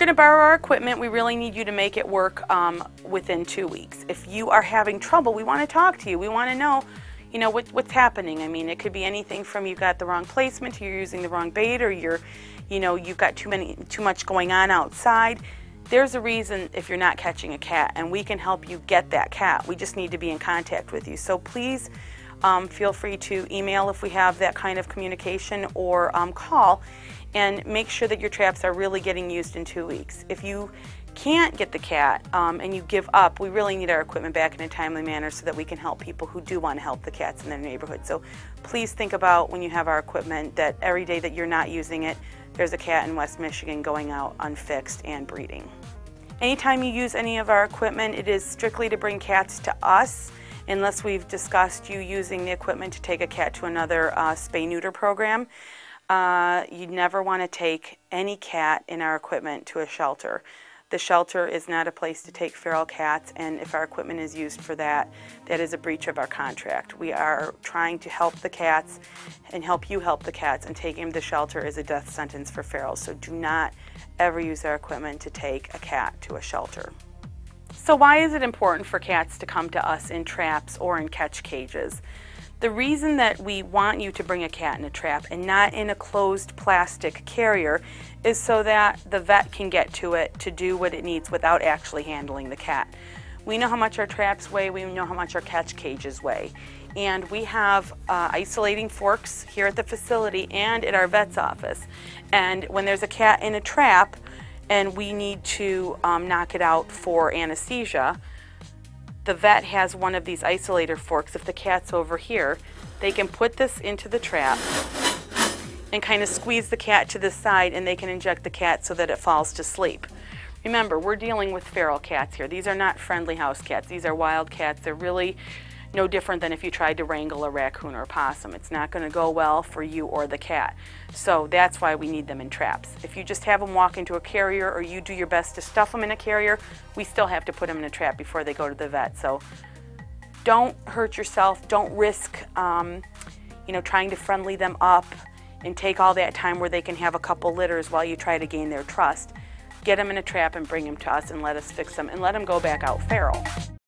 going to borrow our equipment, we really need you to make it work within 2 weeks. If you are having trouble, we want to talk to you. We want to know, what's happening. I mean, it could be anything from you got the wrong placement to you're using the wrong bait, or you've got too much going on outside. There's a reason if you're not catching a cat, and we can help you get that cat. We just need to be in contact with you. So please feel free to email if we have that kind of communication, or call, and make sure that your traps are really getting used in 2 weeks. If you can't get the cat and you give up, we really need our equipment back in a timely manner so that we can help people who do want to help the cats in their neighborhood. So please think about, when you have our equipment, that every day that you're not using it, there's a cat in West Michigan going out unfixed and breeding. Anytime you use any of our equipment, it is strictly to bring cats to us, unless we've discussed you using the equipment to take a cat to another spay-neuter program. You never want to take any cat in our equipment to a shelter. The shelter is not a place to take feral cats, and if our equipment is used for that, that is a breach of our contract. We are trying to help the cats and help you help the cats, and taking them to the shelter is a death sentence for ferals. So do not ever use our equipment to take a cat to a shelter. So why is it important for cats to come to us in traps or in catch cages? The reason that we want you to bring a cat in a trap and not in a closed plastic carrier is so that the vet can get to it to do what it needs without actually handling the cat. We know how much our traps weigh, we know how much our catch cages weigh, and we have isolating forks here at the facility and at our vet's office. And when there's a cat in a trap and we need to knock it out for anesthesia, the vet has one of these isolator forks. If the cat's over here, they can put this into the trap and kind of squeeze the cat to the side, and they can inject the cat so that it falls to sleep. Remember, we're dealing with feral cats here. These are not friendly house cats. These are wild cats. They're really no different than if you tried to wrangle a raccoon or a possum. It's not going to go well for you or the cat. So that's why we need them in traps. If you just have them walk into a carrier, or you do your best to stuff them in a carrier, we still have to put them in a trap before they go to the vet. So don't hurt yourself. Don't risk trying to friendly them up and take all that time where they can have a couple litters while you try to gain their trust. Get them in a trap and bring them to us and let us fix them and let them go back out feral.